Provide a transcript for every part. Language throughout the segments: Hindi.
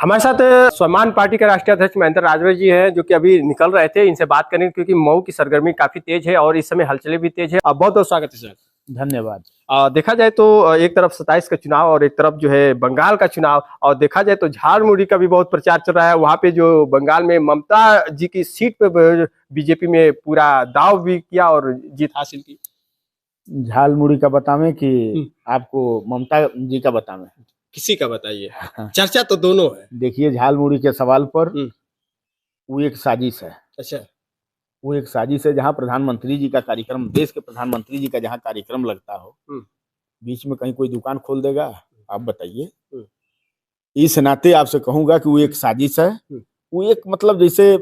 हमारे साथ स्वाभिमान पार्टी के राष्ट्रीय अध्यक्ष महेंद्र राजभर जी हैं, जो कि अभी निकल रहे थे। इनसे बात करेंगे क्योंकि मऊ की सरगर्मी काफी तेज है और इस समय हलचलें भी तेज है। बहुत बहुत स्वागत है सर। धन्यवाद। देखा जाए तो एक तरफ 27 का चुनाव और एक तरफ जो है बंगाल का चुनाव, और देखा जाए तो झारमुड़ी का भी बहुत प्रचार चल रहा है। वहां पे जो बंगाल में ममता जी की सीट पे बीजेपी में पूरा दाव भी किया और जीत हासिल की। झालमुड़ी का बतावें कि आपको ममता जी का बतावें? किसी का बताइए, चर्चा तो दोनों है। देखिए, झालमुड़ी के सवाल पर वो एक साजिश है। अच्छा, वो एक साजिश है। जहाँ प्रधानमंत्री जी का कार्यक्रम, देश के प्रधानमंत्री जी का जहाँ कार्यक्रम लगता हो, बीच में कहीं कोई दुकान खोल देगा? आप बताइए। इस नाते आपसे कहूंगा कि वो एक साजिश है। वो एक मतलब जैसे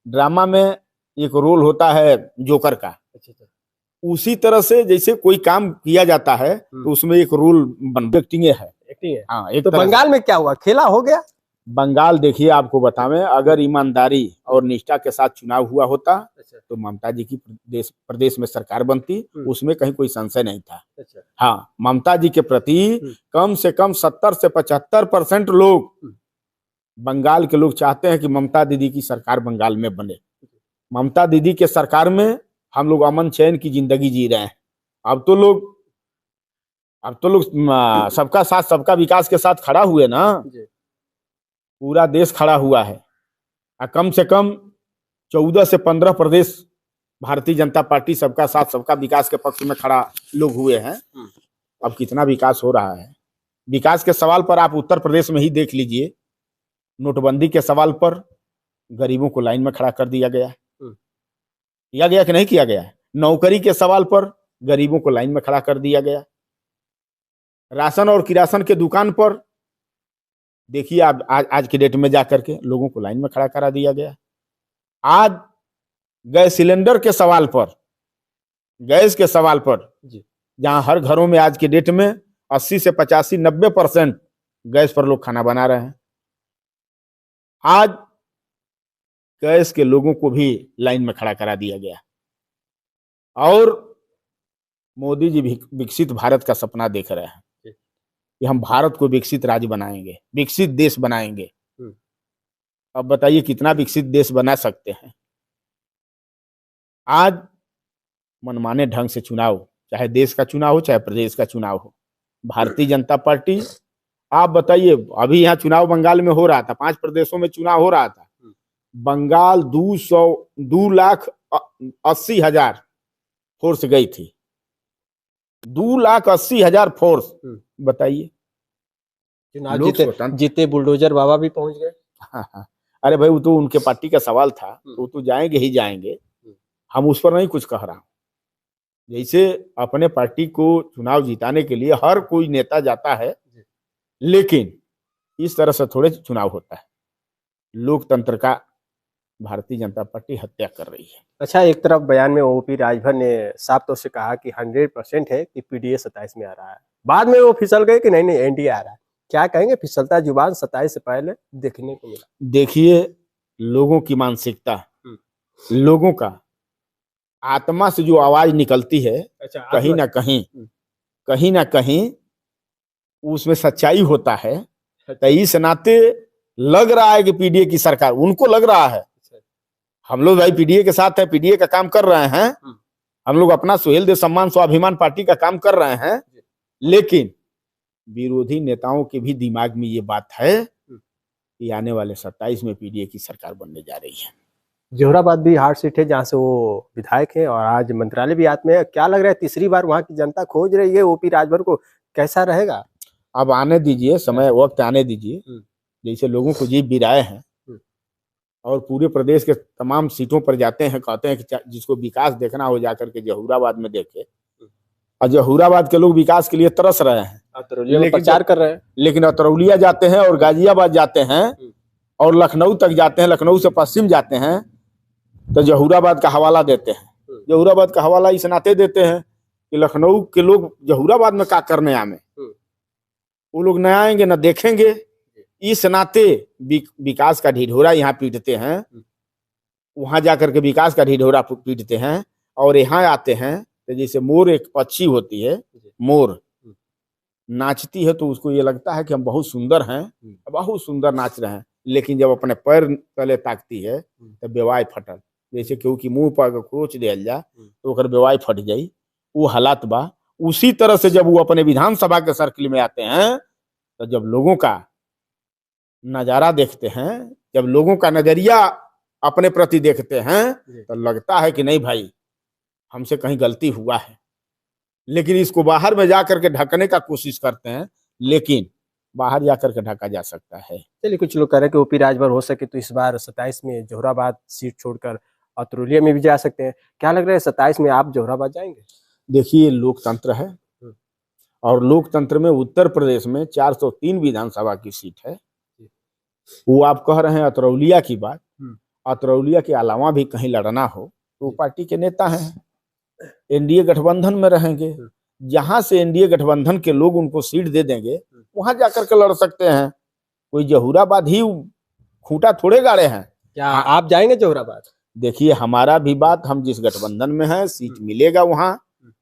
ड्रामा में एक रोल होता है जोकर का, उसी तरह से जैसे कोई काम किया जाता है तो उसमें एक रोल एक्टिंग है। हाँ, एक तो बंगाल में क्या हुआ? खेला हो गया। बंगाल देखिए, आपको बतावें, अगर ईमानदारी और निष्ठा के साथ चुनाव हुआ होता तो ममता जी की प्रदेश में सरकार बनती, उसमें कहीं कोई संशय नहीं था। हाँ, ममता जी के प्रति कम से कम 70 से 75% लोग, बंगाल के लोग चाहते हैं कि ममता दीदी की सरकार बंगाल में बने। ममता दीदी के सरकार में हम लोग अमन चैन की जिंदगी जी रहे हैं। अब तो लोग सबका साथ सबका विकास के साथ खड़ा हुए ना। पूरा देश खड़ा हुआ है। कम से कम 14 से 15 प्रदेश भारतीय जनता पार्टी सबका साथ सबका विकास के पक्ष में खड़ा लोग हुए हैं। अब कितना विकास हो रहा है। विकास के सवाल पर आप उत्तर प्रदेश में ही देख लीजिए। नोटबंदी के सवाल पर गरीबों को लाइन में खड़ा कर दिया गया। किया गया कि नहीं किया गया? नौकरी के सवाल पर गरीबों को लाइन में खड़ा कर दिया गया। राशन और किरासन के दुकान पर देखिए, आप आज के डेट में जाकर के लोगों को लाइन में खड़ा करा दिया गया। आज गैस सिलेंडर के सवाल पर, गैस के सवाल पर, जहां हर घरों में आज के डेट में 80 से 85, 90% गैस पर लोग खाना बना रहे हैं, आज गैस के लोगों को भी लाइन में खड़ा करा दिया गया। और मोदी जी भी विकसित भारत का सपना देख रहे हैं कि हम भारत को विकसित राज्य बनाएंगे, विकसित देश बनाएंगे। अब बताइए कितना विकसित देश बना सकते हैं। आज मनमाने ढंग से चुनाव, चाहे देश का चुनाव हो चाहे प्रदेश का चुनाव हो, भारतीय जनता पार्टी, आप बताइए, अभी यहाँ चुनाव बंगाल में हो रहा था, 5 प्रदेशों में चुनाव हो रहा था। बंगाल 2,80,000 फोर्स गई थी। 2,80,000 फोर्स। बताइए, जीते बुलडोजर बाबा भी पहुंच गए। हाँ। अरे भाई, वो तो उनके पार्टी का सवाल था, वो तो जाएंगे ही जाएंगे। हम उस पर नहीं कुछ कह रहा हूं। जैसे अपने पार्टी को चुनाव जिताने के लिए हर कोई नेता जाता है, लेकिन इस तरह से थोड़े चुनाव होता है। लोकतंत्र का भारतीय जनता पार्टी हत्या कर रही है। अच्छा, एक तरफ बयान में ओपी राजभर ने साफ तौर से कहा कि 100% है कि पीडीए 27 में आ रहा है। बाद में वो फिसल गए कि नहीं एनडीए आ रहा है। क्या कहेंगे? फिसलता जुबान 27 से पहले देखने को मिला। देखिए, लोगों की मानसिकता, लोगों का आत्मा से जो आवाज निकलती है, कहीं ना कहीं उसमें सच्चाई होता है। तो इस नाते लग रहा है कि पीडीए की सरकार, उनको लग रहा है। हम लोग भाई पीडीए के साथ है, पीडीए का काम कर रहे हैं। हम लोग अपना सुहेल देश सम्मान स्वाभिमान पार्टी का काम कर रहे हैं, लेकिन विरोधी नेताओं के भी दिमाग में ये बात है कि आने वाले 27 में पीडीए की सरकार बनने जा रही है। जोहराबाद भी हार्ड सीट है, जहाँ से वो विधायक है और आज मंत्रालय भी हाथ में है। क्या लग रहा है, तीसरी बार वहाँ की जनता खोज रही है ओपी राजभर को? कैसा रहेगा? अब आने दीजिए, समय वक्त आने दीजिए। जैसे लोगों को जीत भी राय है और पूरे प्रदेश के तमाम सीटों पर जाते हैं, कहते हैं कि जिसको विकास देखना हो जाकर के जहूराबाद में देखे। और जहूराबाद के लोग विकास के लिए तरस रहे हैं, प्रचार कर रहे हैं, लेकिन अतरौलिया जाते हैं और गाजियाबाद जाते हैं और लखनऊ तक जाते हैं, लखनऊ से पश्चिम जाते हैं तो जहूराबाद का हवाला देते हैं। जहूराबाद का हवाला इस नाते देते हैं कि लखनऊ के लोग जहूराबाद में क्या करने आए, वो लोग न आएंगे न देखेंगे। इस नाते विकास का ढिढोरा यहाँ पीटते हैं, वहां जाकर के विकास का ढिढोरा पीटते हैं और यहाँ आते हैं। तो जैसे मोर एक पक्षी होती है, मोर नाचती है तो उसको ये लगता है कि हम बहुत सुंदर हैं, बहुत सुंदर नाच रहे हैं। लेकिन जब अपने पैर तले ताकती है तो बेवाय फटल। जैसे क्योंकि मुंह पर अगर क्रोच दियल जा तो ओकर बेवाय फट जाई, वो हालात बा। उसी तरह से जब वो अपने विधानसभा के सर्किल में आते हैं तो जब लोगों का नजारा देखते हैं, जब लोगों का नजरिया अपने प्रति देखते हैं तो लगता है कि नहीं भाई हमसे कहीं गलती हुआ है, लेकिन इसको बाहर में जाकर के ढकने का कोशिश करते हैं, लेकिन बाहर जाकर के ढका जा सकता है। चलिए, कुछ लोग कह रहे हैं कि ओपी राजभर हो सके तो इस बार 27 में जोहराबाद सीट छोड़कर अतरौलिया में भी जा सकते हैं। क्या लग रहा है 27 में आप जोहराबाद जाएंगे? देखिए लोकतंत्र है और लोकतंत्र में उत्तर प्रदेश में 403 विधानसभा की सीट है। वो आप कह रहे हैं अतरौलिया की बात, अतरौलिया के अलावा भी कहीं लड़ना हो तो पार्टी के नेता हैं, एनडीए गठबंधन में रहेंगे, जहां से एनडीए गठबंधन के लोग उनको सीट दे देंगे वहां जाकर के लड़ सकते हैं। कोई जहूराबाद ही खूंटा थोड़े गाड़े हैं। क्या आप जाएंगे जोहराबाद? देखिए हमारा भी बात, हम जिस गठबंधन में है सीट मिलेगा वहां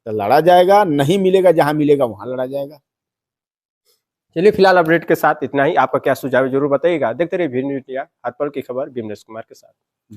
तो लड़ा जाएगा, नहीं मिलेगा जहां मिलेगा वहां लड़ा जाएगा। चलिए, फिलहाल अपडेट के साथ इतना ही। आपका क्या सुझाव है जरूर बताइएगा। देखते रहिए वीर न्यूज़ इंडिया, हर पल की खबर, बिमनेश कुमार के साथ।